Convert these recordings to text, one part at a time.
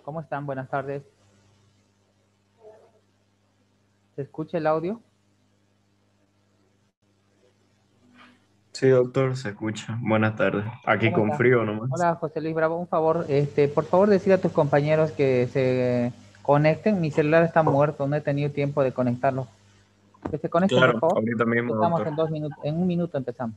¿Cómo están? Buenas tardes. ¿Se escucha el audio? Sí, doctor, se escucha. Buenas tardes. Aquí ¿Cómo con estás? frío nomás. Hola, José Luis Bravo. Un favor, por favor, decir a tus compañeros que se conecten. Mi celular está muerto, no he tenido tiempo de conectarlo. Que se conecten, por Claro, favor. ahorita mismo, Empezamos doctor. en 2 minutos. En 1 minuto empezamos.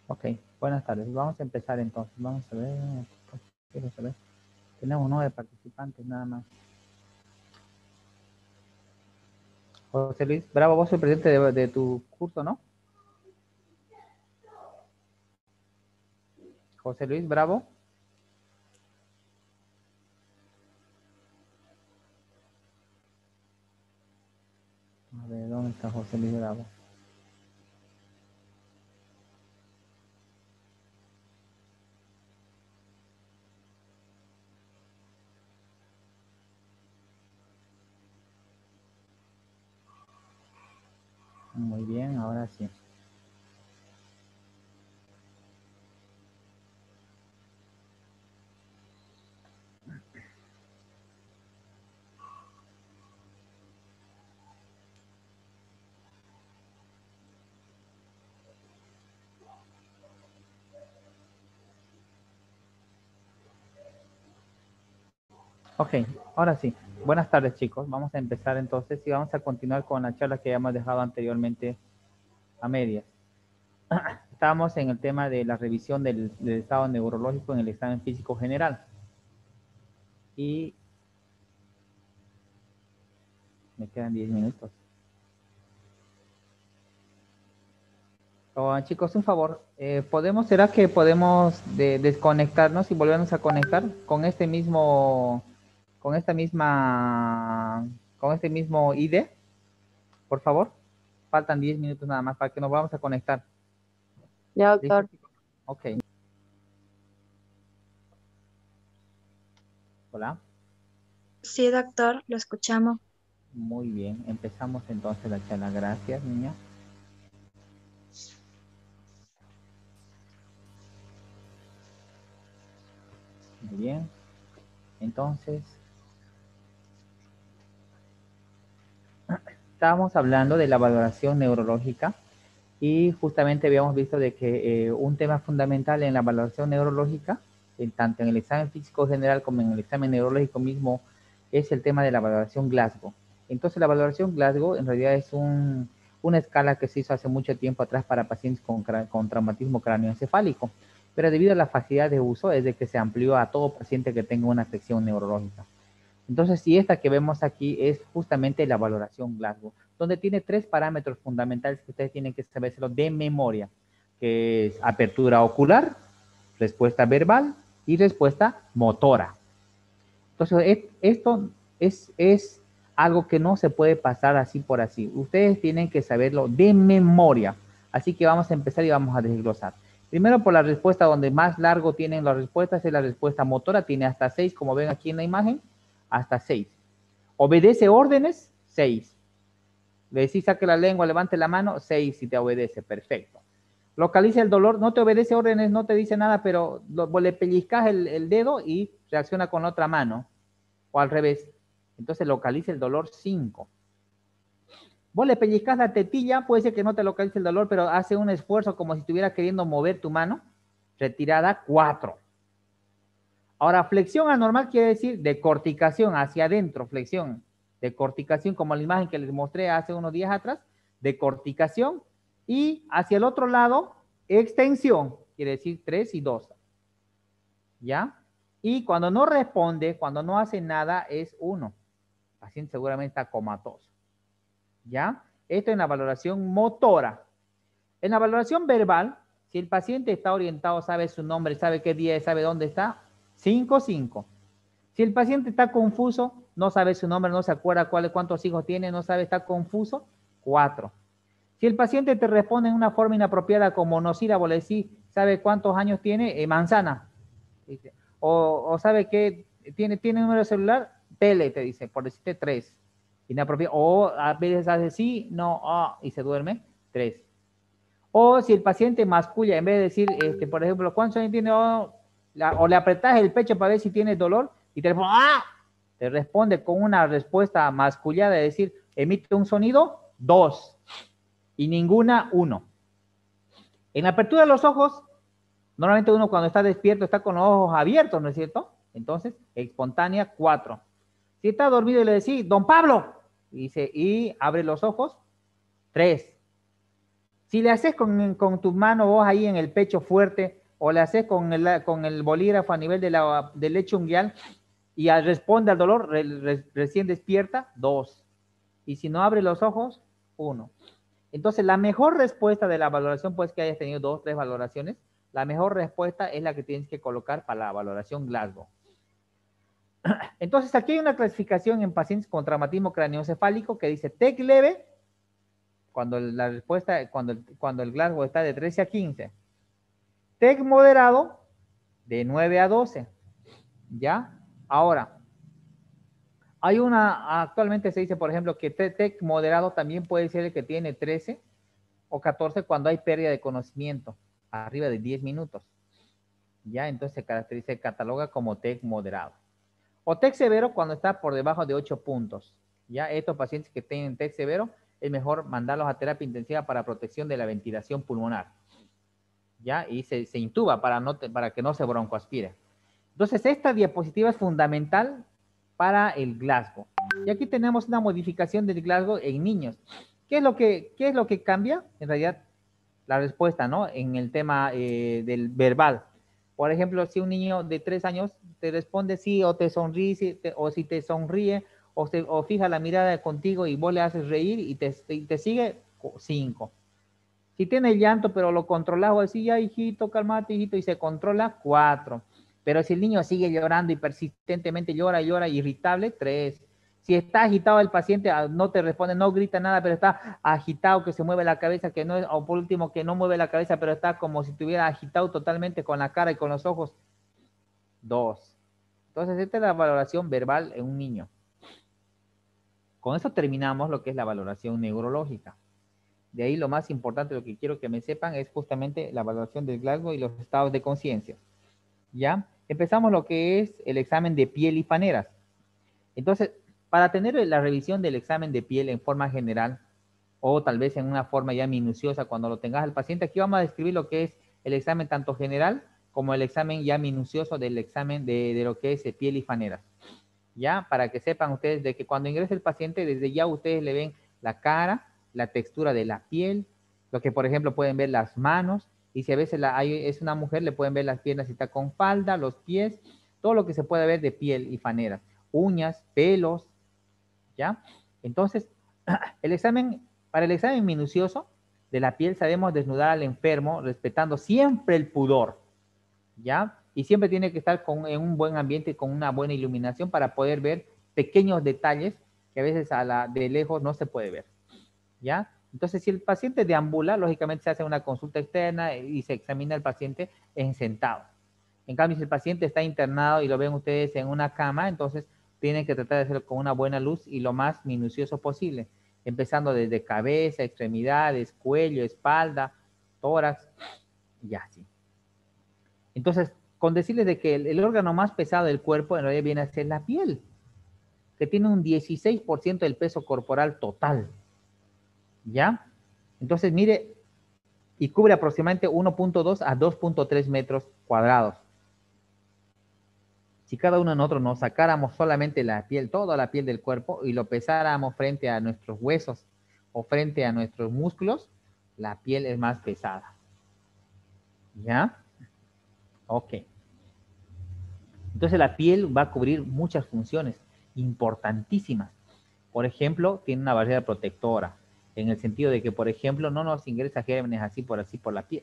Ok, buenas tardes. Vamos a empezar entonces. Vamos a ver. Quiero saber. Tenemos 9 participantes nada más. José Luis Bravo, vos sos el presidente de tu curso, ¿no? José Luis Bravo. A ver, ¿dónde está José Luis Bravo? Muy bien, ahora sí. Ok, ahora sí. Buenas tardes, chicos. Vamos a empezar entonces y vamos a continuar con la charla que habíamos dejado anteriormente a medias. Estábamos en el tema de la revisión del estado neurológico en el examen físico general. Y me quedan 10 minutos. Oh, chicos, un favor. ¿Será que podemos desconectarnos y volvernos a conectar con este mismo, con esta misma, con este mismo ID? Por favor. Faltan 10 minutos nada más para que nos vamos a conectar. Ya, ¿Listo, doctor. chicos? Ok. Hola. Sí, doctor, lo escuchamos. Muy bien. Empezamos entonces la charla. Gracias, niña. Muy bien. Entonces, estábamos hablando de la valoración neurológica y justamente habíamos visto de que un tema fundamental en la valoración neurológica, tanto en el examen físico general como en el examen neurológico mismo, es el tema de la valoración Glasgow. Entonces, la valoración Glasgow en realidad es una escala que se hizo hace mucho tiempo atrás para pacientes con traumatismo cráneoencefálico, pero debido a la facilidad de uso es de que se amplió a todo paciente que tenga una afección neurológica. Entonces, si esta que vemos aquí es justamente la valoración Glasgow, donde tiene 3 parámetros fundamentales que ustedes tienen que sabérselo de memoria, que es apertura ocular, respuesta verbal y respuesta motora. Entonces, esto es algo que no se puede pasar así por así. Ustedes tienen que saberlo de memoria. Así que vamos a empezar y vamos a desglosar. Primero por la respuesta donde más largo tienen las respuestas, es la respuesta motora, tiene hasta 6, como ven aquí en la imagen. hasta 6. Obedece órdenes, 6. Le decís saque la lengua, levante la mano, 6 si te obedece, perfecto. Localiza el dolor, no te obedece órdenes, no te dice nada, pero le pellizcas el dedo y reacciona con la otra mano, o al revés. Entonces localiza el dolor, 5. Vos le pellizcas la tetilla, puede ser que no te localice el dolor, pero hace un esfuerzo como si estuviera queriendo mover tu mano, retirada, 4. Ahora, flexión anormal quiere decir decorticación hacia adentro, flexión, decorticación, como la imagen que les mostré hace unos días atrás, decorticación, y hacia el otro lado, extensión, quiere decir 3 y 2. ¿Ya? Y cuando no responde, cuando no hace nada, es 1. El paciente seguramente está comatoso. ¿Ya? Esto en la valoración motora. En la valoración verbal, si el paciente está orientado, sabe su nombre, sabe qué día es, sabe dónde está, 5, 5. Si el paciente está confuso, no sabe su nombre, no se acuerda cuántos hijos tiene, no sabe, está confuso, 4. Si el paciente te responde en una forma inapropiada como monosílabo, le decís, ¿sabe cuántos años tiene? Manzana. O sabe que tiene número de celular, tele, te dice, por decirte 3. Inapropiado. O a veces hace sí, no, y se duerme, 3. O si el paciente masculla, en vez de decir, por ejemplo, ¿cuántos años tiene? O le apretás el pecho para ver si tiene dolor y te responde con una respuesta mascullada, de decir, emite un sonido, 2. Y ninguna, 1. En la apertura de los ojos, normalmente uno cuando está despierto está con los ojos abiertos, ¿no es cierto? Entonces, espontánea, 4. Si está dormido y le decís, don Pablo, y abre los ojos, 3. Si le haces con tu mano vos ahí en el pecho fuerte, o le haces con el bolígrafo a nivel del lecho unguial, y responde al dolor, recién despierta, 2. Y si no abre los ojos, 1. Entonces, la mejor respuesta de la valoración, pues que hayas tenido 2, 3 valoraciones, la mejor respuesta es la que tienes que colocar para la valoración Glasgow. Entonces, aquí hay una clasificación en pacientes con traumatismo craneoencefálico que dice TEC leve, cuando la respuesta, cuando el Glasgow está de 13 a 15. TEC moderado, de 9 a 12. ¿Ya? Ahora, actualmente se dice, por ejemplo, que TEC moderado también puede ser el que tiene 13 o 14 cuando hay pérdida de conocimiento, arriba de 10 minutos. ¿Ya? Entonces se cataloga como TEC moderado. O TEC severo cuando está por debajo de 8 puntos. ¿Ya? Estos pacientes que tienen TEC severo, es mejor mandarlos a terapia intensiva para protección de la ventilación pulmonar. ¿Ya? Y se intuba para que no se broncoaspire. Entonces, esta diapositiva es fundamental para el Glasgow. Y aquí tenemos una modificación del Glasgow en niños. ¿Qué es lo que cambia? En realidad, la respuesta, ¿no? En el tema del verbal. Por ejemplo, si un niño de 3 años te responde sí, o te sonríe, o si te sonríe, o fija la mirada contigo y vos le haces reír y te sigue, 5. Si tiene llanto, pero lo controlas, o decís, ya hijito, calmate, hijito, y se controla, 4. Pero si el niño sigue llorando y persistentemente llora, irritable, 3. Si está agitado el paciente, no te responde, no grita nada, pero está agitado, que se mueve la cabeza, que no, o por último, que no mueve la cabeza, pero está como si estuviera agitado totalmente con la cara y con los ojos, 2. Entonces, esta es la valoración verbal en un niño. Con eso terminamos lo que es la valoración neurológica. De ahí lo más importante, lo que quiero que me sepan, es justamente la valoración del Glasgow y los estados de conciencia. ¿Ya? Empezamos lo que es el examen de piel y faneras. Entonces, para tener la revisión del examen de piel en forma general, o tal vez en una forma ya minuciosa cuando lo tengas al paciente, aquí vamos a describir lo que es el examen tanto general como el examen ya minucioso del examen de lo que es piel y faneras. ¿Ya? Para que sepan ustedes de que cuando ingrese el paciente, desde ya ustedes le ven la cara, la textura de la piel, lo que por ejemplo pueden ver las manos, y si a veces es una mujer, le pueden ver las piernas si está con falda, los pies, todo lo que se puede ver de piel y faneras, uñas, pelos, ¿ya? Entonces, para el examen minucioso de la piel sabemos desnudar al enfermo respetando siempre el pudor, ¿ya? Y siempre tiene que estar en un buen ambiente, con una buena iluminación para poder ver pequeños detalles que a veces de lejos no se puede ver, ¿ya? Entonces, si el paciente deambula, lógicamente se hace una consulta externa y se examina al paciente en sentado. En cambio, si el paciente está internado y lo ven ustedes en una cama, entonces tienen que tratar de hacerlo con una buena luz y lo más minucioso posible, empezando desde cabeza, extremidades, cuello, espalda, tórax y así. Entonces, con decirles de que el órgano más pesado del cuerpo en realidad viene a ser la piel, que tiene un 16% del peso corporal total, ¿ya? Entonces, mire, y cubre aproximadamente 1.2 a 2.3 metros cuadrados. Si cada uno de nosotros nos sacáramos solamente la piel, toda la piel del cuerpo, y lo pesáramos frente a nuestros huesos o frente a nuestros músculos, la piel es más pesada. ¿Ya? Ok. Entonces la piel va a cubrir muchas funciones importantísimas. Por ejemplo, tiene una barrera protectora, en el sentido de que, por ejemplo, no nos ingresa gérmenes así por la piel.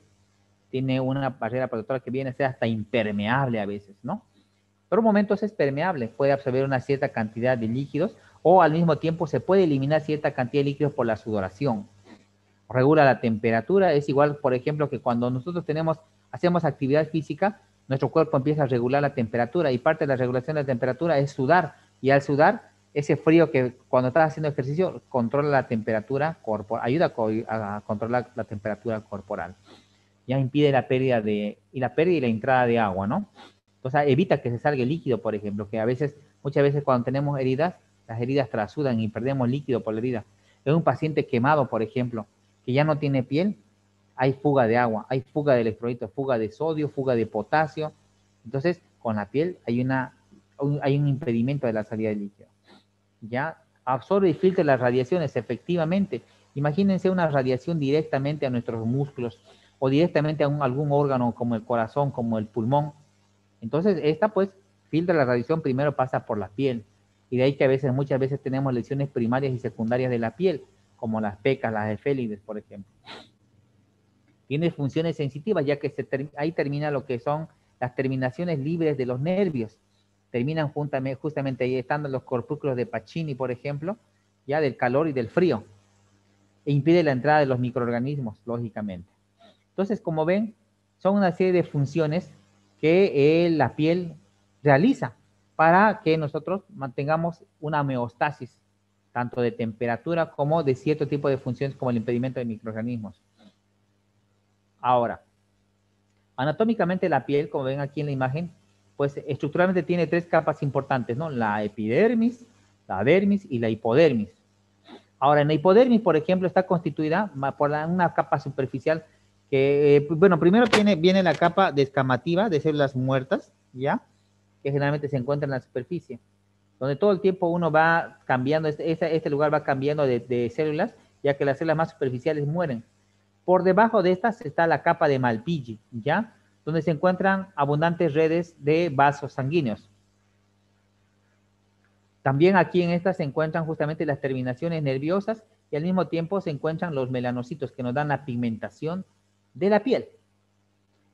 Tiene una barrera protectora que viene a ser hasta impermeable a veces, ¿no? Por momentos es permeable, puede absorber una cierta cantidad de líquidos o al mismo tiempo se puede eliminar cierta cantidad de líquidos por la sudoración. Regula la temperatura, es igual, por ejemplo, que cuando nosotros hacemos actividad física, nuestro cuerpo empieza a regular la temperatura y parte de la regulación de la temperatura es sudar. Y al sudar, ese frío que cuando estás haciendo ejercicio controla la temperatura corporal, ayuda a controlar la temperatura corporal. Ya impide la pérdida y la entrada de agua, ¿no? Entonces evita que se salga el líquido, por ejemplo, que muchas veces cuando tenemos heridas, las heridas trasudan y perdemos líquido por la herida. En un paciente quemado, por ejemplo, que ya no tiene piel, hay fuga de agua, hay fuga de electrolitos, fuga de sodio, fuga de potasio. Entonces, con la piel hay un impedimento de la salida del líquido. Ya absorbe y filtra las radiaciones, efectivamente. Imagínense una radiación directamente a nuestros músculos o directamente a algún órgano como el corazón, como el pulmón. Entonces, esta pues filtra la radiación, primero pasa por la piel. Y de ahí que muchas veces tenemos lesiones primarias y secundarias de la piel, como las pecas, las efélides, por ejemplo. Tiene funciones sensitivas, ya que ahí termina lo que son las terminaciones libres de los nervios. Terminan justamente ahí estando los corpúsculos de Pacini, por ejemplo, ya del calor y del frío. E impide la entrada de los microorganismos, lógicamente. Entonces, como ven, son una serie de funciones que la piel realiza para que nosotros mantengamos una homeostasis, tanto de temperatura como de cierto tipo de funciones como el impedimento de microorganismos. Ahora, anatómicamente la piel, como ven aquí en la imagen, pues estructuralmente tiene tres capas importantes, ¿no? La epidermis, la dermis y la hipodermis. Ahora, en la hipodermis, por ejemplo, está constituida por una capa superficial que, bueno, primero viene la capa descamativa de células muertas, ¿ya? Que generalmente se encuentra en la superficie, donde todo el tiempo uno va cambiando, este lugar va cambiando de células, ya que las células más superficiales mueren. Por debajo de estas está la capa de Malpighi, ¿ya? Donde se encuentran abundantes redes de vasos sanguíneos. También aquí en estas se encuentran justamente las terminaciones nerviosas y al mismo tiempo se encuentran los melanocitos que nos dan la pigmentación de la piel.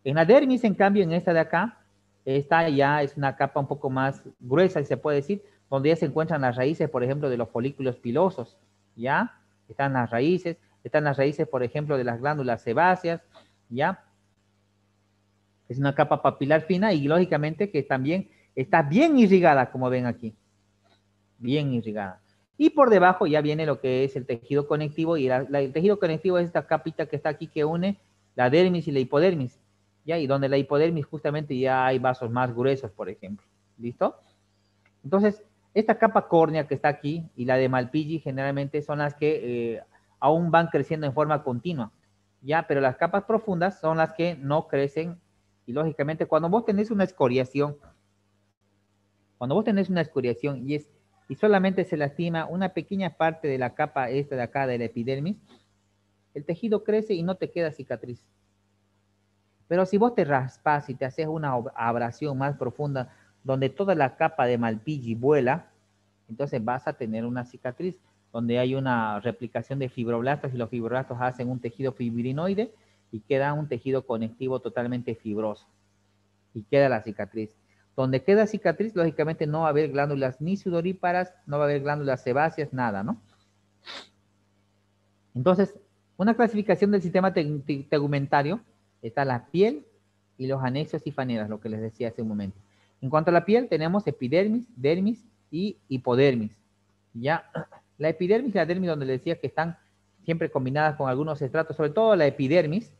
En la dermis, en cambio, en esta de acá, esta ya es una capa un poco más gruesa, si se puede decir, donde ya se encuentran las raíces, por ejemplo, de los folículos pilosos, ¿ya? Están las raíces, por ejemplo, de las glándulas sebáceas, ¿ya? Es una capa papilar fina y lógicamente que también está bien irrigada, como ven aquí. Bien irrigada. Y por debajo ya viene lo que es el tejido conectivo, y el tejido conectivo es esta capita que está aquí que une la dermis y la hipodermis, ¿ya? Y donde la hipodermis justamente ya hay vasos más gruesos, por ejemplo. ¿Listo? Entonces, esta capa córnea que está aquí y la de Malpighi generalmente son las que aún van creciendo en forma continua, ¿ya? Pero las capas profundas son las que no crecen y lógicamente cuando vos tenés una escoriación, y solamente se lastima una pequeña parte de la capa esta de acá de la epidermis, el tejido crece y no te queda cicatriz. Pero si vos te raspas y te haces una abrasión más profunda donde toda la capa de Malpighi vuela, entonces vas a tener una cicatriz donde hay una replicación de fibroblastos y los fibroblastos hacen un tejido fibrinoide y queda un tejido conectivo totalmente fibroso y queda la cicatriz. Donde queda cicatriz, lógicamente no va a haber glándulas ni sudoríparas, no va a haber glándulas sebáceas, nada, ¿no? Entonces, una clasificación del sistema tegumentario está la piel y los anexos y faneras, lo que les decía hace un momento. En cuanto a la piel, tenemos epidermis, dermis y hipodermis. ¿Ya? La epidermis y la dermis, donde les decía que están siempre combinadas con algunos estratos, sobre todo la epidermis.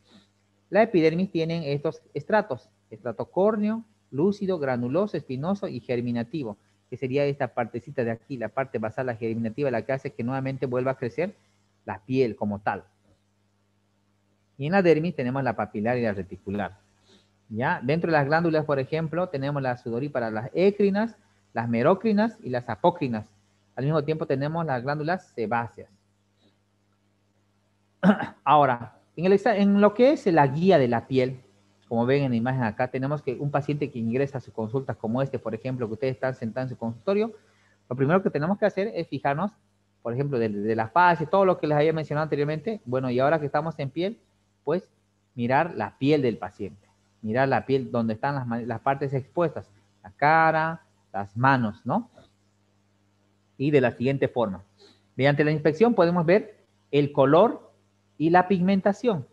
La epidermis tienen estos estratos: estrato córneo, lúcido, granuloso, espinoso y germinativo, que sería esta partecita de aquí, la parte basal, la germinativa, la que hace que nuevamente vuelva a crecer la piel como tal. Y en la dermis tenemos la papilar y la reticular. ¿Ya? Dentro de las glándulas, por ejemplo, tenemos las sudoríparas, las écrinas, las merocrinas y las apócrinas. Al mismo tiempo tenemos las glándulas sebáceas. Ahora, en lo que es la guía de la piel, como ven en la imagen acá, tenemos que un paciente que ingresa a su consulta como este, por ejemplo, que ustedes están sentados en su consultorio, lo primero que tenemos que hacer es fijarnos, por ejemplo, de la fase, todo lo que les había mencionado anteriormente. Bueno, y ahora que estamos en piel, pues mirar la piel del paciente. Mirar la piel donde están las partes expuestas, la cara, las manos, ¿no? Y de la siguiente forma. Mediante la inspección podemos ver el color y la pigmentación.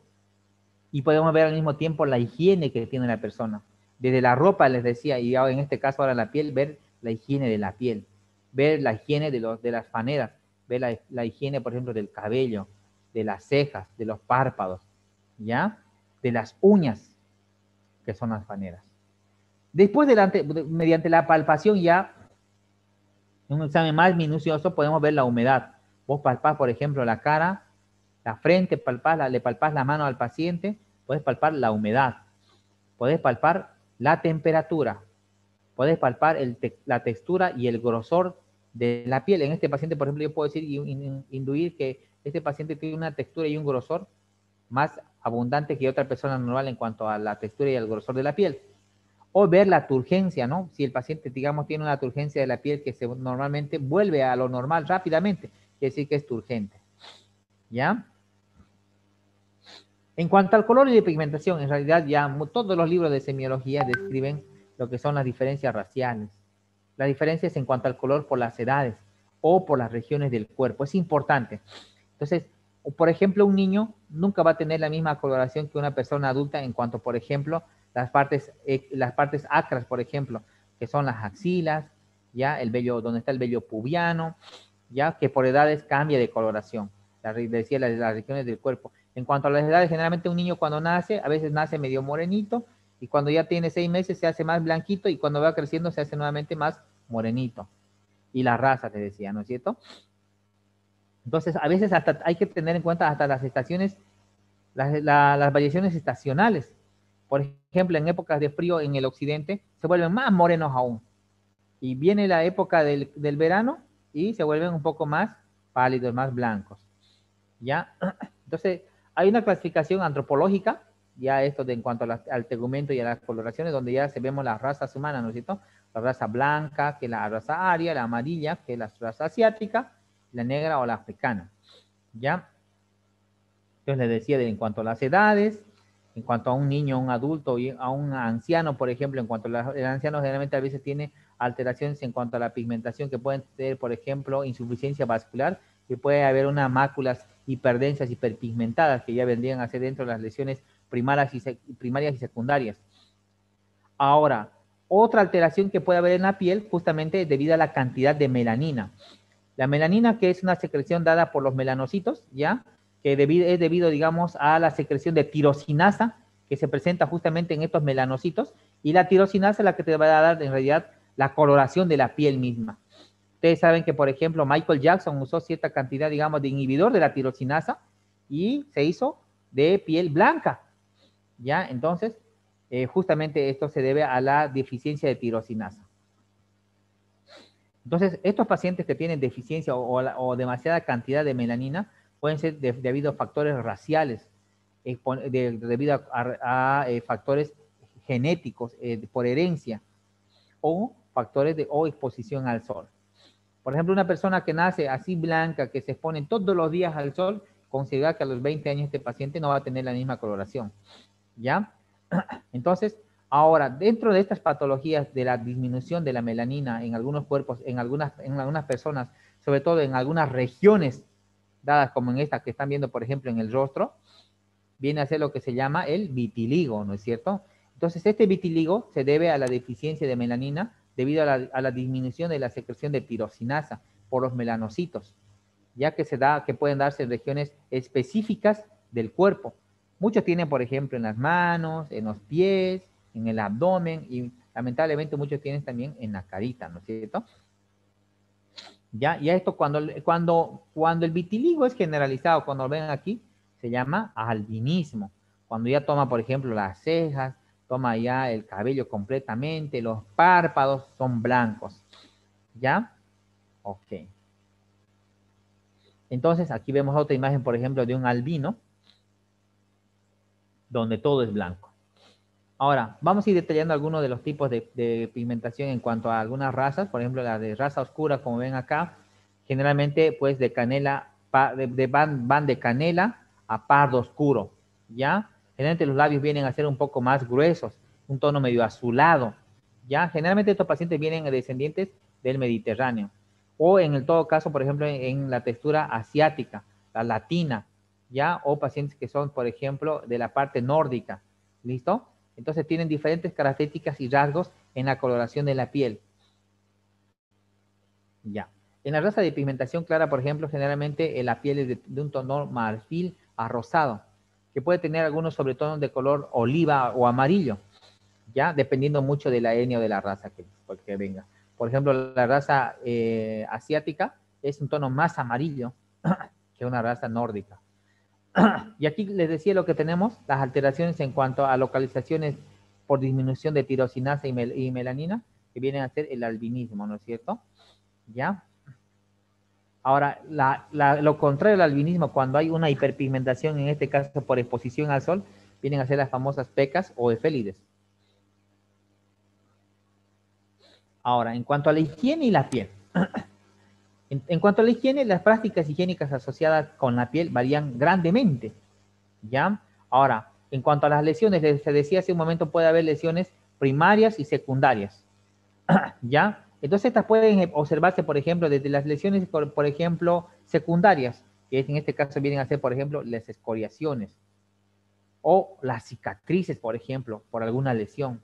Y podemos ver al mismo tiempo la higiene que tiene la persona. Desde la ropa, les decía, y en este caso ahora la piel, ver la higiene de la piel. Ver la higiene de las faneras. Ver la higiene, por ejemplo, del cabello, de las cejas, de los párpados, ¿ya? De las uñas, que son las faneras. Después, mediante la palpación ya, en un examen más minucioso, podemos ver la humedad. Vos palpás, por ejemplo, la cara, la frente, le palpás la mano al paciente, puedes palpar la humedad, puedes palpar la temperatura, puedes palpar la textura y el grosor de la piel. En este paciente, por ejemplo, yo puedo decir induir que este paciente tiene una textura y un grosor más abundante que otra persona normal en cuanto a la textura y el grosor de la piel. O ver la turgencia, ¿no? Si el paciente, digamos, tiene una turgencia de la piel que normalmente vuelve a lo normal rápidamente, quiere decir que es turgente. ¿Ya? En cuanto al color y de pigmentación, en realidad ya todos los libros de semiología describen lo que son las diferencias raciales. Las diferencias en cuanto al color por las edades o por las regiones del cuerpo. Es importante. Entonces, por ejemplo, un niño nunca va a tener la misma coloración que una persona adulta en cuanto, por ejemplo, las partes acras, por ejemplo, que son las axilas, ya el vello, donde está el vello pubiano, ya que por edades cambia de coloración. Decía las regiones del cuerpo. En cuanto a las edades, generalmente un niño cuando nace, a veces nace medio morenito, y cuando ya tiene 6 meses se hace más blanquito, y cuando va creciendo se hace nuevamente más morenito. Y la raza, te decía, ¿no es cierto? Entonces, a veces hasta hay que tener en cuenta hasta las estaciones, las variaciones estacionales. Por ejemplo, en épocas de frío en el occidente, se vuelven más morenos aún. Y viene la época del verano y se vuelven un poco más pálidos, más blancos. ¿Ya? Entonces, hay una clasificación antropológica, ya esto en cuanto al tegumento y a las coloraciones, donde ya se vemos las razas humanas, ¿no es cierto? La raza blanca, que es la raza aria, la amarilla, que es la raza asiática, la negra o la africana. ¿Ya? Entonces les decía en cuanto a las edades, en cuanto a un niño, a un adulto y a un anciano, por ejemplo, en cuanto a el anciano generalmente a veces tiene alteraciones en cuanto a la pigmentación que pueden tener, por ejemplo, insuficiencia vascular, que puede haber unas máculas hiperdensas, hiperpigmentadas, que ya vendrían a ser dentro de las lesiones primarias y secundarias. Ahora, otra alteración que puede haber en la piel, justamente debido a la cantidad de melanina. La melanina, que es una secreción dada por los melanocitos, ¿ya? Que es debido, digamos, a la secreción de tirosinasa, que se presenta justamente en estos melanocitos, y la tirosinasa es la que te va a dar, en realidad, la coloración de la piel misma. Ustedes saben que, por ejemplo, Michael Jackson usó cierta cantidad, digamos, de inhibidor de la tirosinasa y se hizo de piel blanca, ¿ya? Entonces, justamente esto se debe a la deficiencia de tirosinasa. Entonces, estos pacientes que tienen deficiencia o demasiada cantidad de melanina pueden ser debido a factores raciales, debido a factores genéticos por herencia o factores o exposición al sol. Por ejemplo, una persona que nace así blanca, que se expone todos los días al sol, considera que a los 20 años este paciente no va a tener la misma coloración. ¿Ya? Entonces, ahora, dentro de estas patologías de la disminución de la melanina en algunos cuerpos, en algunas personas, sobre todo en algunas regiones dadas como en esta que están viendo, por ejemplo, en el rostro, viene a ser lo que se llama el vitiligo, ¿no es cierto? Entonces, este vitiligo se debe a la deficiencia de melanina debido a la disminución de la secreción de tirosinasa por los melanocitos, ya que que pueden darse en regiones específicas del cuerpo. Muchos tienen, por ejemplo, en las manos, en los pies, en el abdomen y lamentablemente muchos tienen también en la carita, ¿no es cierto? Ya esto cuando el vitiligo es generalizado, cuando lo ven aquí, se llama albinismo. Cuando ya toma, por ejemplo, las cejas, toma ya el cabello completamente, los párpados son blancos. ¿Ya? Ok. Entonces, aquí vemos otra imagen, por ejemplo, de un albino, donde todo es blanco. Ahora, vamos a ir detallando algunos de los tipos de pigmentación en cuanto a algunas razas. Por ejemplo, la de raza oscura, como ven acá, generalmente, pues, de canela, van de canela a pardo oscuro, ¿ya? Generalmente los labios vienen a ser un poco más gruesos, un tono medio azulado, ¿ya? Generalmente estos pacientes vienen descendientes del Mediterráneo. O en el todo caso, por ejemplo, en la textura asiática, la latina, ¿ya? O pacientes que son, por ejemplo, de la parte nórdica, ¿listo? Entonces tienen diferentes características y rasgos en la coloración de la piel. Ya. En la raza de pigmentación clara, por ejemplo, generalmente la piel es de un tono marfil a rosado, que puede tener algunos sobretonos de color oliva o amarillo, ya, dependiendo mucho de la etnia o de la raza que venga. Por ejemplo, la raza asiática es un tono más amarillo que una raza nórdica. Y aquí les decía lo que tenemos, las alteraciones en cuanto a localizaciones por disminución de tirosinasa y melanina, que vienen a ser el albinismo, ¿no es cierto? ¿Ya? Ahora, lo contrario al albinismo, cuando hay una hiperpigmentación, en este caso por exposición al sol, vienen a ser las famosas pecas o efélides. Ahora, en cuanto a la higiene y la piel. En cuanto a la higiene, las prácticas higiénicas asociadas con la piel varían grandemente, ¿ya? Ahora, en cuanto a las lesiones, se decía hace un momento, puede haber lesiones primarias y secundarias, ¿ya? Entonces estas pueden observarse, por ejemplo, desde las lesiones, por ejemplo, secundarias, que en este caso vienen a ser, por ejemplo, las escoriaciones, o las cicatrices, por ejemplo, por alguna lesión,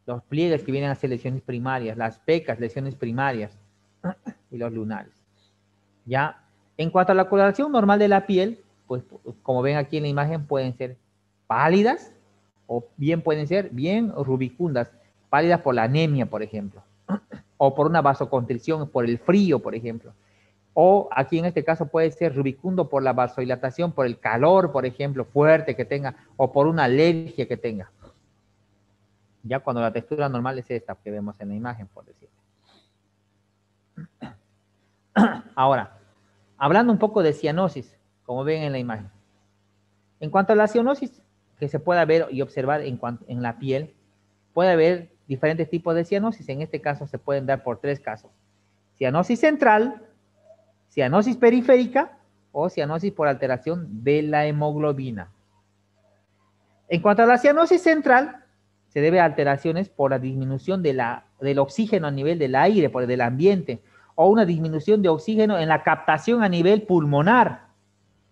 los pliegues que vienen a ser lesiones primarias, las pecas, lesiones primarias, y los lunares, ¿ya? En cuanto a la coloración normal de la piel, pues como ven aquí en la imagen, pueden ser pálidas o bien pueden ser bien rubicundas, pálidas por la anemia, por ejemplo, o por una vasoconstricción, por el frío, por ejemplo. O aquí en este caso puede ser rubicundo por la vasodilatación, por el calor, por ejemplo, fuerte que tenga, o por una alergia que tenga. Ya cuando la textura normal es esta que vemos en la imagen, por decirlo. Ahora, hablando un poco de cianosis, como ven en la imagen. En cuanto a la cianosis que se pueda ver y observar en la piel, puede haber diferentes tipos de cianosis. En este caso se pueden dar por tres casos. Cianosis central, cianosis periférica o cianosis por alteración de la hemoglobina. En cuanto a la cianosis central, se debe a alteraciones por la disminución del oxígeno a nivel del aire, del ambiente, o una disminución de oxígeno en la captación a nivel pulmonar.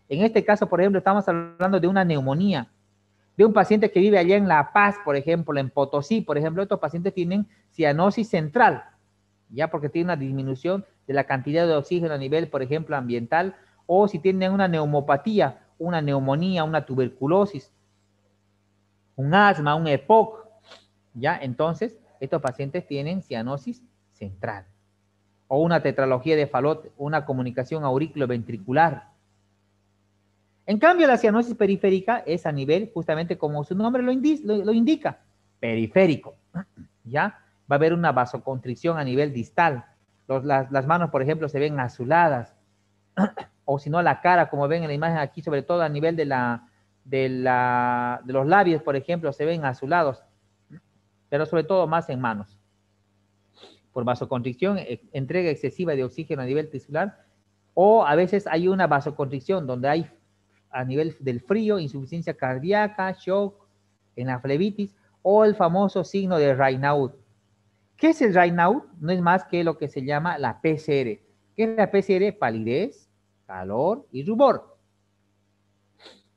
En este caso, por ejemplo, estamos hablando de una neumonía, de un paciente que vive allá en La Paz, por ejemplo, en Potosí, por ejemplo, estos pacientes tienen cianosis central, ya porque tiene una disminución de la cantidad de oxígeno a nivel, por ejemplo, ambiental, o si tienen una neumopatía, una neumonía, una tuberculosis, un asma, un EPOC, ya, entonces, estos pacientes tienen cianosis central, o una tetralogía de Fallot, una comunicación auriculoventricular. En cambio, la cianosis periférica es a nivel, justamente como su nombre lo indica, periférico, ¿ya? Va a haber una vasoconstricción a nivel distal. Las manos, por ejemplo, se ven azuladas, o si no, la cara, como ven en la imagen aquí, sobre todo a nivel de los labios, por ejemplo, se ven azulados, pero sobre todo más en manos. Por vasoconstricción, entrega excesiva de oxígeno a nivel tisular, o a veces hay una vasoconstricción donde hay a nivel del frío, insuficiencia cardíaca, shock, en la flebitis, o el famoso signo de Raynaud. ¿Qué es el Raynaud? No es más que lo que se llama la PCR. ¿Qué es la PCR? Palidez, calor y rubor.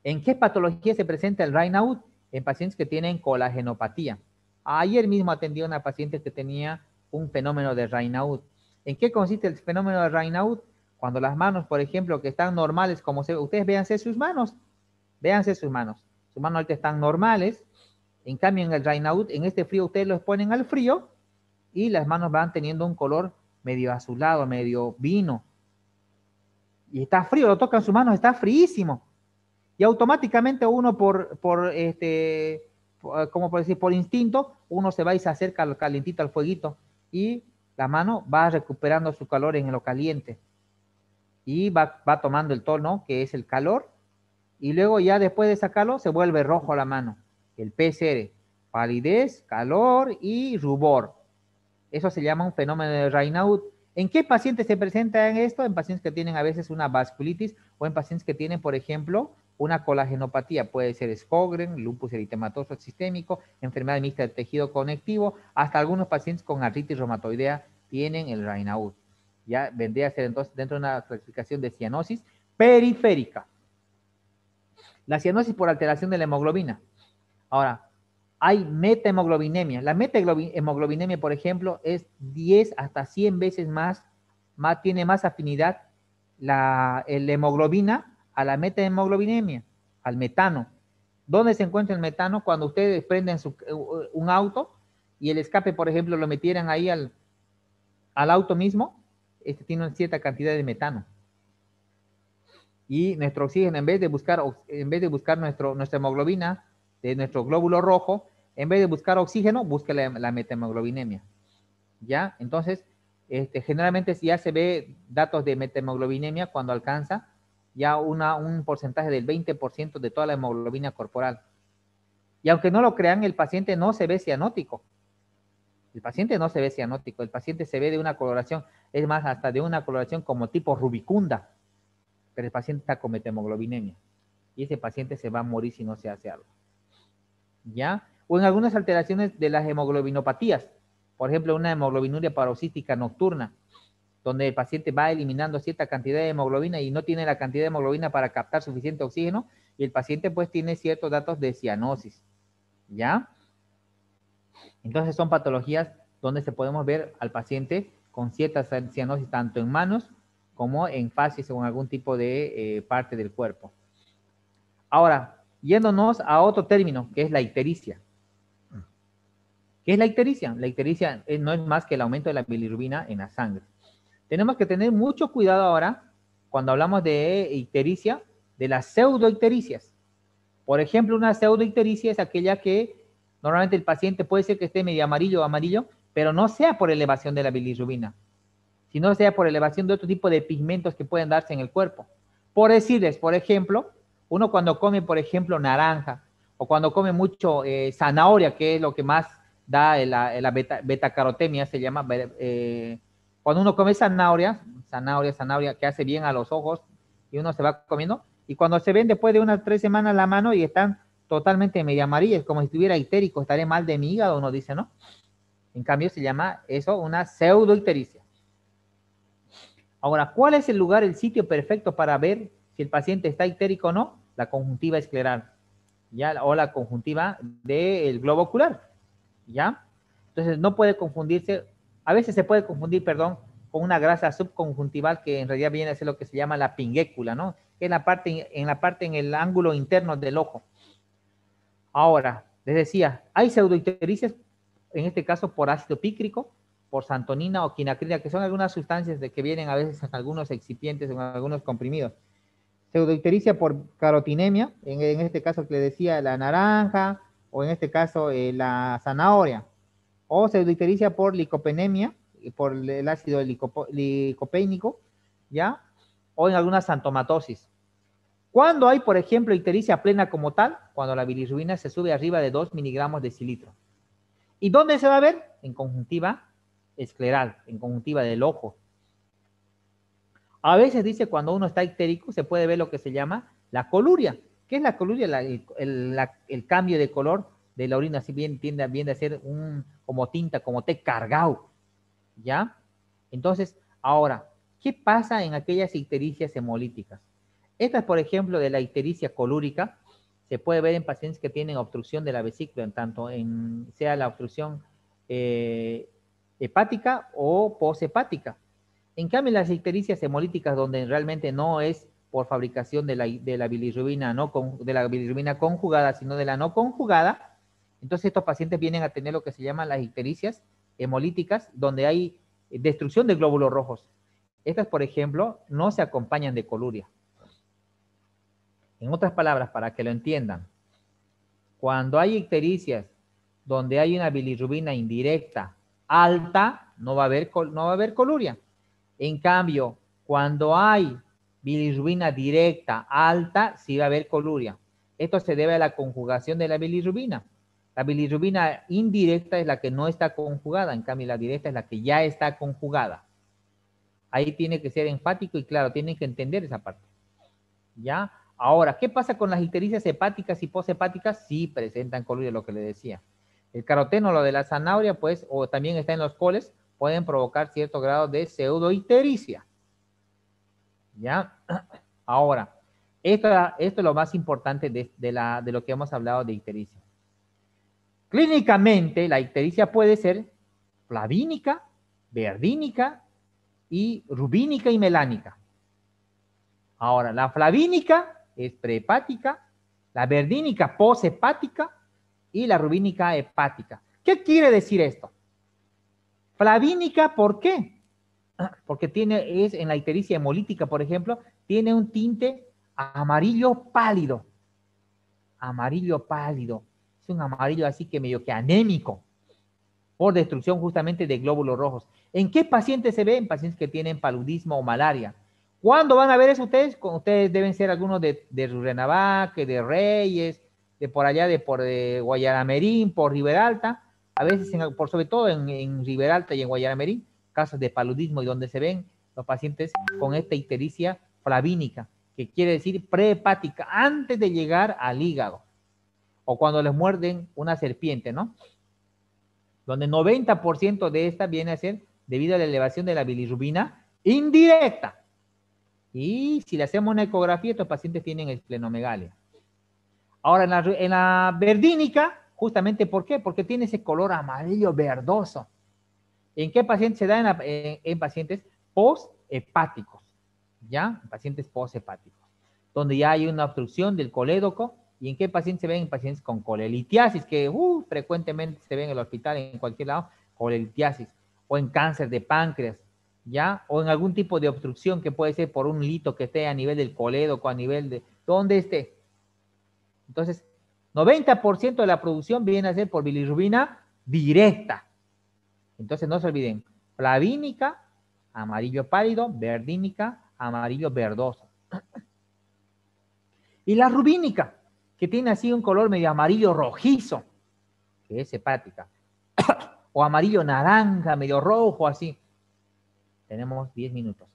¿En qué patología se presenta el Raynaud? En pacientes que tienen colagenopatía. Ayer mismo atendí a una paciente que tenía un fenómeno de Raynaud. ¿En qué consiste el fenómeno de Raynaud? Cuando las manos, por ejemplo, que están normales, como ustedes véanse sus manos, sus manos ahorita están normales, en cambio en el Raynaud, en este frío ustedes los ponen al frío y las manos van teniendo un color medio azulado, medio vino, y está frío, lo tocan sus manos, está fríísimo, y automáticamente uno como por decir, por instinto, uno se va y se acerca al calientito, al fueguito, y la mano va recuperando su calor en lo caliente, y va tomando el tono, que es el calor, y luego ya después de sacarlo, se vuelve rojo la mano, el PCR, palidez, calor y rubor. Eso se llama un fenómeno de Raynaud. ¿En qué pacientes se presenta esto? En pacientes que tienen a veces una vasculitis o en pacientes que tienen, por ejemplo, una colagenopatía. Puede ser Sjögren, lupus eritematoso sistémico, enfermedad mixta del tejido conectivo, hasta algunos pacientes con artritis reumatoidea tienen el Raynaud. Ya vendría a ser entonces dentro de una clasificación de cianosis periférica. La cianosis por alteración de la hemoglobina. Ahora, hay metahemoglobinemia. La metahemoglobinemia, por ejemplo, es 10 hasta 100 veces más tiene más afinidad la hemoglobina a la metahemoglobinemia, al metano. ¿Dónde se encuentra el metano? Cuando ustedes prenden un auto y el escape, por ejemplo, lo metieran ahí al auto mismo, tiene una cierta cantidad de metano. Y nuestro oxígeno, en vez de buscar nuestra hemoglobina, de nuestro glóbulo rojo, en vez de buscar oxígeno, busca la metahemoglobinemia. ¿Ya? Entonces, generalmente ya se ve datos de metahemoglobinemia cuando alcanza ya un porcentaje del 20% de toda la hemoglobina corporal. Y aunque no lo crean, el paciente no se ve cianótico. El paciente no se ve cianótico, el paciente se ve de una coloración, es más, hasta de una coloración como tipo rubicunda, pero el paciente está con metahemoglobinemia. Y ese paciente se va a morir si no se hace algo. ¿Ya? O en algunas alteraciones de las hemoglobinopatías, por ejemplo, una hemoglobinuria paroxística nocturna, donde el paciente va eliminando cierta cantidad de hemoglobina y no tiene la cantidad de hemoglobina para captar suficiente oxígeno, y el paciente pues tiene ciertos datos de cianosis. ¿Ya? Entonces son patologías donde se podemos ver al paciente con cierta cianosis tanto en manos como en facies o en algún tipo de parte del cuerpo. Ahora, yéndonos a otro término, que es la ictericia. ¿Qué es la ictericia? La ictericia no es más que el aumento de la bilirrubina en la sangre. Tenemos que tener mucho cuidado ahora, cuando hablamos de ictericia, de las pseudoictericias. Por ejemplo, una pseudoictericia es aquella que normalmente el paciente puede ser que esté medio amarillo, pero no sea por elevación de la bilirrubina, sino sea por elevación de otro tipo de pigmentos que pueden darse en el cuerpo. Por decirles, por ejemplo, uno cuando come, por ejemplo, naranja, o cuando come mucho zanahoria, que es lo que más da la betacarotemia, se llama, cuando uno come zanahoria, que hace bien a los ojos, y uno se va comiendo, y cuando se ven después de unas 3 semanas la mano y están totalmente medio amarillas, como si estuviera ictérico, estaré mal de mi hígado, uno dice, ¿no? En cambio se llama eso una pseudoictericia. Ahora, ¿cuál es el lugar, el sitio perfecto para ver si el paciente está ictérico o no? La conjuntiva escleral, ¿ya? O la conjuntiva del globo ocular, ¿ya? Entonces no puede confundirse, a veces se puede confundir, perdón, con una grasa subconjuntival que en realidad viene a ser lo que se llama la pinguécula, ¿no? Que es en el ángulo interno del ojo. Ahora, les decía, hay pseudoictericias, en este caso por ácido pícrico, por santonina o quinacrina, que son algunas sustancias que vienen a veces en algunos excipientes, en algunos comprimidos. Pseudoictericia por carotinemia, en este caso que le decía la naranja, o en este caso la zanahoria. O pseudoictericia por licopenemia, por el ácido licopénico, ¿ya? O en alguna xantomatosis. ¿Cuándo hay, por ejemplo, ictericia plena como tal? Cuando la bilirrubina se sube arriba de 2 miligramos de cilitro. ¿Y dónde se va a ver? En conjuntiva escleral, en conjuntiva del ojo. A veces dice cuando uno está ictérico se puede ver lo que se llama la coluria. ¿Qué es la coluria? El cambio de color de la orina, si bien tiende a ser como tinta, como té cargado, ¿ya? Entonces, ahora, ¿qué pasa en aquellas ictericias hemolíticas? Estas, por ejemplo, de la ictericia colúrica, se puede ver en pacientes que tienen obstrucción de la vesícula, sea la obstrucción hepática o poshepática. En cambio, las ictericias hemolíticas, donde realmente no es por fabricación de la bilirrubina, de la bilirrubina conjugada, sino de la no conjugada, entonces estos pacientes vienen a tener lo que se llaman las ictericias hemolíticas, donde hay destrucción de glóbulos rojos. Estas, por ejemplo, no se acompañan de coluria. En otras palabras, para que lo entiendan, cuando hay ictericias donde hay una bilirrubina indirecta alta, no va a haber coluria. En cambio, cuando hay bilirrubina directa alta, sí va a haber coluria. Esto se debe a la conjugación de la bilirrubina. La bilirrubina indirecta es la que no está conjugada, en cambio la directa es la que ya está conjugada. Ahí tiene que ser enfático y claro, tienen que entender esa parte. ¿Ya? Ahora, ¿qué pasa con las ictericias hepáticas y poshepáticas? Sí presentan coluria, lo que le decía. El caroteno, lo de la zanahoria, pues, o también está en los coles, pueden provocar cierto grado de pseudoictericia. ¿Ya? Ahora, esto es lo más importante de lo que hemos hablado de ictericia. Clínicamente, la ictericia puede ser flavínica, verdínica y rubínica y melánica. Ahora, la flavínica es prehepática, la verdínica poshepática y la rubínica hepática. ¿Qué quiere decir esto? Flavínica, ¿por qué? Porque en la ictericia hemolítica, por ejemplo, tiene un tinte amarillo pálido. Amarillo pálido. Es un amarillo así que medio que anémico, por destrucción justamente de glóbulos rojos. ¿En qué pacientes se ve? En pacientes que tienen paludismo o malaria. ¿Cuándo van a ver eso ustedes? Ustedes deben ser algunos de Rurrenabaque, de Reyes, de por allá, de Guayaramerín, por Riberalta. A veces, sobre todo en Riberalta y en Guayaramerín, casos de paludismo y donde se ven los pacientes con esta ictericia flavínica, que quiere decir prehepática, antes de llegar al hígado. O cuando les muerden una serpiente, ¿no? Donde 90% de esta viene a ser debido a la elevación de la bilirrubina indirecta. Y si le hacemos una ecografía, estos pacientes tienen esplenomegalia. Ahora, en la verdínica, justamente, ¿por qué? Porque tiene ese color amarillo verdoso. ¿En qué pacientes se da? En pacientes poshepáticos, ¿ya? En pacientes poshepáticos, donde ya hay una obstrucción del colédoco. ¿Y en qué pacientes se ven? En pacientes con colelitiasis, que frecuentemente se ven en el hospital, en cualquier lado, colelitiasis, o en cáncer de páncreas, ¿ya? O en algún tipo de obstrucción que puede ser por un lito que esté a nivel del colédoco, a nivel de donde esté. Entonces, 90% de la producción viene a ser por bilirrubina directa. Entonces, no se olviden, flavínica, amarillo pálido, verdínica, amarillo verdoso. Y la rubínica, que tiene así un color medio amarillo rojizo, que es hepática. O amarillo naranja, medio rojo, así. Tenemos 10 minutos.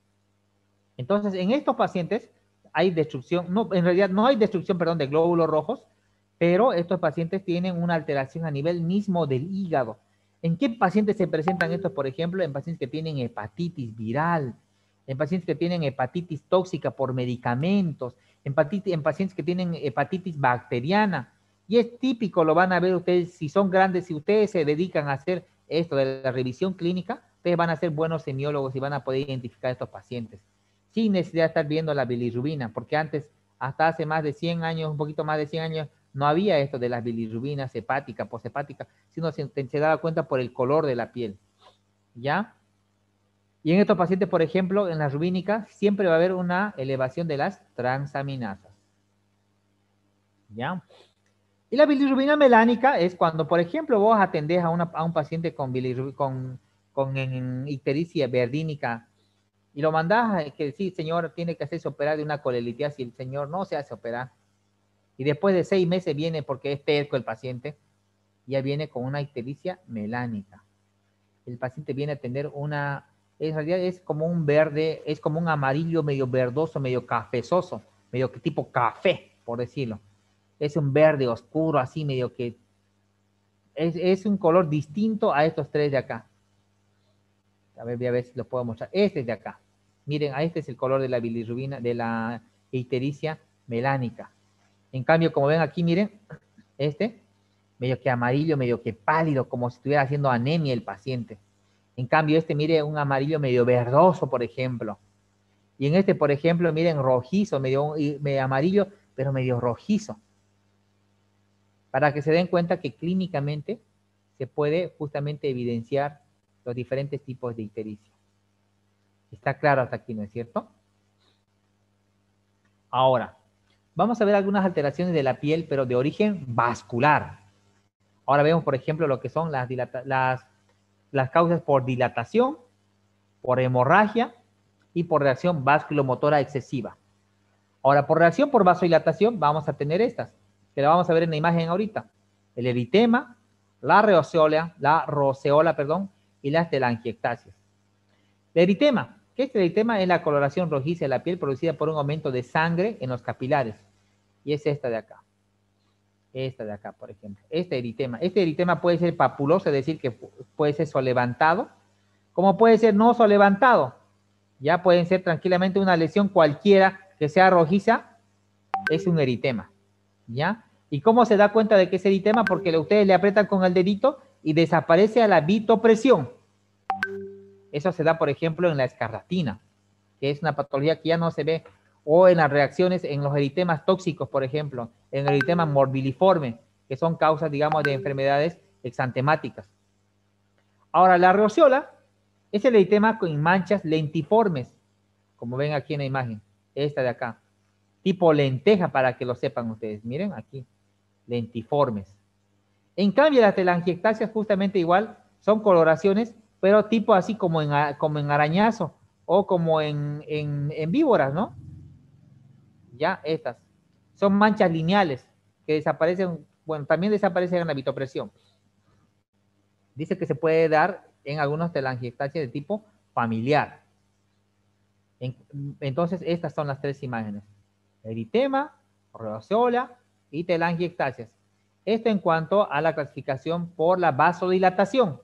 Entonces, en estos pacientes hay destrucción, no, en realidad no hay destrucción, perdón, de glóbulos rojos, pero estos pacientes tienen una alteración a nivel mismo del hígado. ¿En qué pacientes se presentan estos, por ejemplo? En pacientes que tienen hepatitis viral, en pacientes que tienen hepatitis tóxica por medicamentos, en pacientes que tienen hepatitis bacteriana. Y es típico, lo van a ver ustedes, si son grandes, si ustedes se dedican a hacer esto de la revisión clínica, ustedes van a ser buenos semiólogos y van a poder identificar a estos pacientes sin necesidad de estar viendo la bilirrubina, porque antes, hasta hace más de 100 años, un poquito más de 100 años, no había esto de las bilirrubinas hepática, poshepática, sino se daba cuenta por el color de la piel, ¿ya? Y en estos pacientes, por ejemplo, en la rubínica, siempre va a haber una elevación de las transaminasas, ¿ya? Y la bilirrubina melánica es cuando, por ejemplo, vos atendés a un paciente con ictericia verdínica y lo mandás a que sí, señor, tiene que hacerse operar de una colelitiasis y el señor no se hace operar. Y después de 6 meses viene, porque es terco el paciente, ya viene con una ictericia melánica. El paciente viene a tener en realidad es como un verde, es como un amarillo medio verdoso, medio cafezoso, medio que tipo café, por decirlo. Es un verde oscuro, así medio que es un color distinto a estos tres de acá. A ver, voy a ver si lo puedo mostrar. Este es de acá. Miren, este es el color de la bilirrubina, de la ictericia melánica. En cambio, como ven aquí, miren, medio que amarillo, medio que pálido, como si estuviera haciendo anemia el paciente. En cambio, este, mire, un amarillo medio verdoso, por ejemplo. Y en este, por ejemplo, miren, rojizo, medio amarillo, pero medio rojizo. Para que se den cuenta que clínicamente se puede justamente evidenciar los diferentes tipos de ictericia. Está claro hasta aquí, ¿no es cierto? Ahora, vamos a ver algunas alteraciones de la piel, pero de origen vascular. Ahora vemos, por ejemplo, lo que son las causas por dilatación, por hemorragia y por reacción vasculomotora excesiva. Ahora, por reacción por vasodilatación, vamos a tener estas, que la vamos a ver en la imagen ahorita. El eritema, la roceola, y las telangiectasias. El eritema, ¿qué es el eritema? Es la coloración rojiza de la piel producida por un aumento de sangre en los capilares. Y es esta de acá. Esta de acá, por ejemplo. Este eritema puede ser papuloso, es decir, que puede ser solevantado, como puede ser no solevantado. Ya pueden ser tranquilamente una lesión cualquiera que sea rojiza, es un eritema. ¿Ya? ¿Y cómo se da cuenta de que es eritema? Porque ustedes le aprietan con el dedito y desaparece a la vitopresión. Eso se da, por ejemplo, en la escarlatina, que es una patología que ya no se ve, o en las reacciones, en los eritemas tóxicos, por ejemplo, en el eritema morbilliforme, que son causas, digamos, de enfermedades exantemáticas. Ahora, la roceola es el eritema con manchas lentiformes, como ven aquí en la imagen, esta de acá, tipo lenteja, para que lo sepan ustedes. Miren aquí, lentiformes. En cambio, las telangiectasias justamente igual, son coloraciones, pero tipo así como en arañazo o como en víboras, ¿no? Ya, estas. Son manchas lineales que desaparecen, bueno, también desaparecen en la vitopresión. Dice que se puede dar en algunas telangiectasias de tipo familiar. Entonces, estas son las tres imágenes. Eritema, roceola y telangiectasias. Esto en cuanto a la clasificación por la vasodilatación.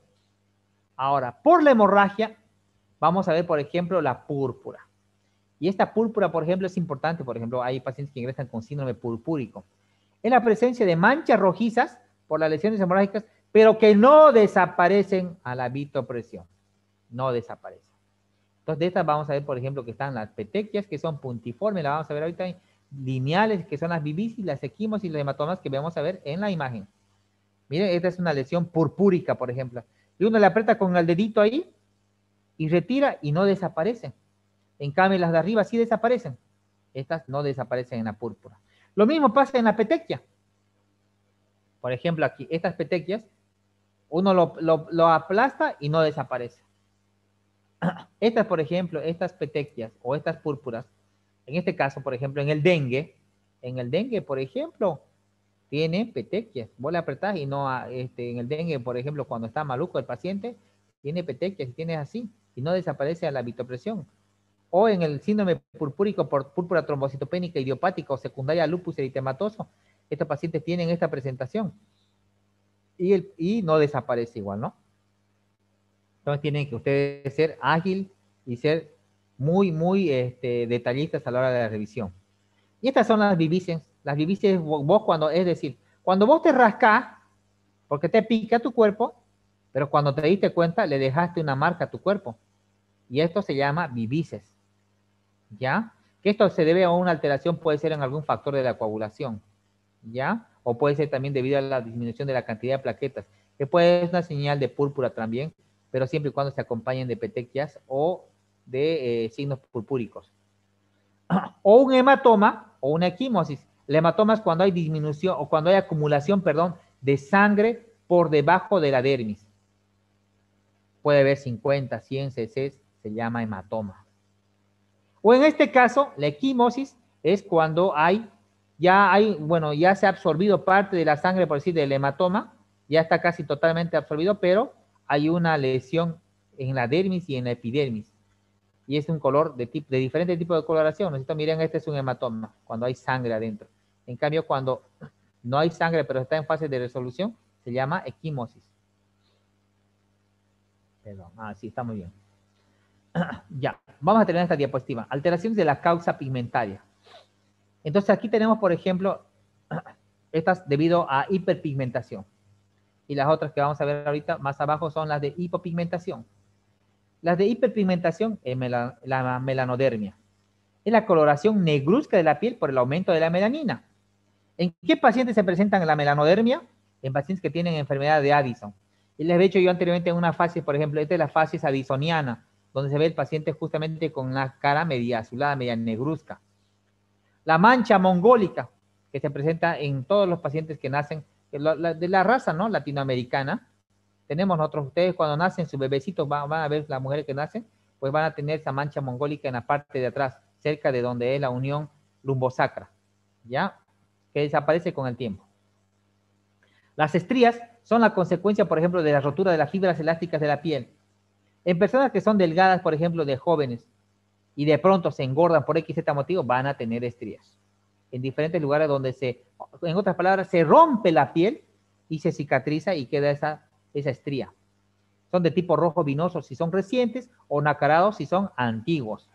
Ahora, por la hemorragia, vamos a ver, por ejemplo, la púrpura. Y esta púrpura, por ejemplo, es importante. Por ejemplo, hay pacientes que ingresan con síndrome purpúrico. Es la presencia de manchas rojizas por las lesiones hemorrágicas, pero que no desaparecen a la vitopresión. No desaparecen. Entonces, de estas vamos a ver, por ejemplo, que están las petequias, que son puntiformes, la vamos a ver ahorita, lineales, que son las vivisis, las equimosis y los hematomas, que vamos a ver en la imagen. Miren, esta es una lesión purpúrica, por ejemplo. Y uno le aprieta con el dedito ahí y retira y no desaparecen. En cambio, las de arriba sí desaparecen. Estas no desaparecen en la púrpura. Lo mismo pasa en la petequia. Por ejemplo, aquí, estas petequias, uno lo aplasta y no desaparece. Estas, por ejemplo, estas petequias o estas púrpuras, en este caso, por ejemplo, en el dengue, por ejemplo, tiene petequias. Vos le apretás y no, en el dengue, por ejemplo, cuando está maluco el paciente, tiene petequias y tiene así, y no desaparece a la vitopresión. O en el síndrome purpúrico por púrpura trombocitopénica idiopática o secundaria a lupus eritematoso, estos pacientes tienen esta presentación. Y no desaparece igual, ¿no? Entonces tienen que ustedes ser ágil y ser muy, muy detallistas a la hora de la revisión. Y estas son las vivises. Las vivises vos cuando, es decir, cuando vos te rascás, porque te pica tu cuerpo, pero cuando te diste cuenta le dejaste una marca a tu cuerpo. Y esto se llama vivises. ¿Ya? Que esto se debe a una alteración, puede ser en algún factor de la coagulación. ¿Ya? O puede ser también debido a la disminución de la cantidad de plaquetas, que puede ser una señal de púrpura también, pero siempre y cuando se acompañen de petequias o de signos purpúricos. O un hematoma o una equimosis. El hematoma es cuando hay disminución o cuando hay acumulación, perdón, de sangre por debajo de la dermis. Puede haber 50, 100 cc, se llama hematoma. O en este caso, la equimosis es cuando ya se ha absorbido parte de la sangre, por decir, del hematoma, ya está casi totalmente absorbido, pero hay una lesión en la dermis y en la epidermis. Y es un color de diferente tipo de coloración. Entonces, miren, este es un hematoma, cuando hay sangre adentro. En cambio, cuando no hay sangre, pero está en fase de resolución, se llama equimosis. Perdón, sí, está muy bien. Ya, vamos a tener esta diapositiva. Alteraciones de la causa pigmentaria. Entonces, aquí tenemos, por ejemplo, estas debido a hiperpigmentación. Y las otras que vamos a ver ahorita más abajo son las de hipopigmentación. Las de hiperpigmentación es la melanodermia. Es la coloración negruzca de la piel por el aumento de la melanina. ¿En qué pacientes se presentan la melanodermia? En pacientes que tienen enfermedad de Addison. Y les he dicho yo anteriormente en una fase, por ejemplo, esta es la fase addisoniana, donde se ve el paciente justamente con la cara media azulada, media negruzca. La mancha mongólica, que se presenta en todos los pacientes que nacen de la raza, ¿no?, latinoamericana. Tenemos nosotros, ustedes cuando nacen, sus bebecitos van a ver las mujeres que nacen, pues van a tener esa mancha mongólica en la parte de atrás, cerca de donde es la unión lumbosacra, ¿ya? Que desaparece con el tiempo. Las estrías son la consecuencia, por ejemplo, de la rotura de las fibras elásticas de la piel. En personas que son delgadas, por ejemplo, de jóvenes, y de pronto se engordan por X, Z motivo, van a tener estrías. En diferentes lugares donde en otras palabras, se rompe la piel y se cicatriza y queda esa estría. Son de tipo rojo vinoso si son recientes o nacarados si son antiguos.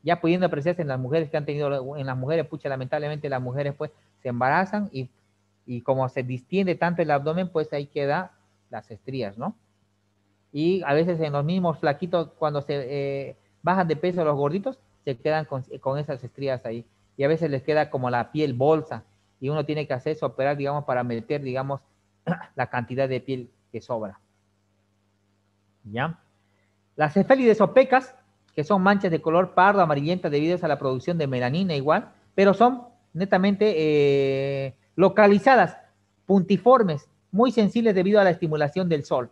Ya pudiendo apreciarse en las mujeres que han tenido, en las mujeres, pucha, lamentablemente las mujeres pues se embarazan y como se distiende tanto el abdomen, pues ahí queda las estrías, ¿no? Y a veces en los mismos flaquitos, cuando se bajan de peso los gorditos, se quedan con esas estrías ahí. Y a veces les queda como la piel bolsa y uno tiene que hacerse operar, digamos, para meter, digamos, la cantidad de piel que sobra. ¿Ya? Las cefálides o pecas, que son manchas de color pardo amarillenta debido a la producción de melanina igual, pero son netamente localizadas, puntiformes, muy sensibles debido a la estimulación del sol,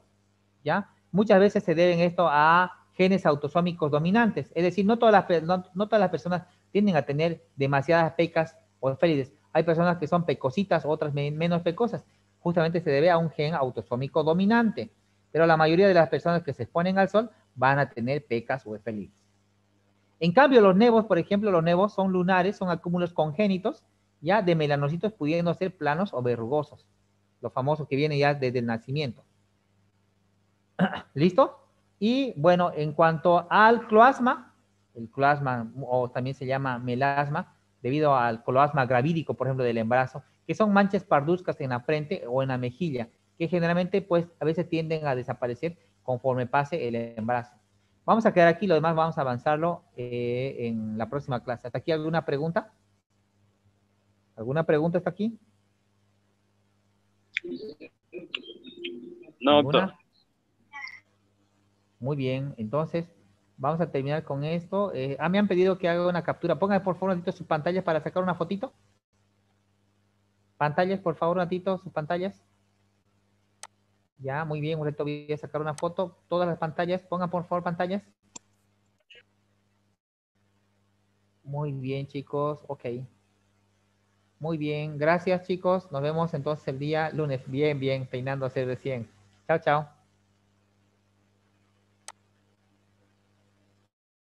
¿ya? Muchas veces se deben esto a genes autosómicos dominantes, es decir, no todas las personas tienden a tener demasiadas pecas o cefálides. Hay personas que son pecositas, otras menos pecosas, justamente se debe a un gen autosómico dominante, pero la mayoría de las personas que se exponen al sol van a tener pecas o cefálides. En cambio, los nevos, por ejemplo, los nevos son lunares, son acúmulos congénitos, ya de melanocitos pudiendo ser planos o verrugosos, los famosos que vienen ya desde el nacimiento. ¿Listo? Y bueno, en cuanto al cloasma, el cloasma o también se llama melasma, debido al cloasma gravídico, por ejemplo, del embarazo, que son manchas parduzcas en la frente o en la mejilla, que generalmente pues a veces tienden a desaparecer conforme pase el embarazo. Vamos a quedar aquí, lo demás vamos a avanzarlo en la próxima clase. ¿Hasta aquí alguna pregunta? ¿Alguna pregunta hasta aquí? No, doctor. Muy bien, entonces vamos a terminar con esto. Me han pedido que haga una captura. Pongan por favor un ratito sus pantallas para sacar una fotito. Pantallas, por favor, un ratito, sus pantallas. Ya, muy bien, un ratito voy a sacar una foto. Todas las pantallas, pongan por favor pantallas. Muy bien, chicos, ok. Muy bien, gracias chicos. Nos vemos entonces el día lunes. Bien, bien, peinándose recién. Chao, chao.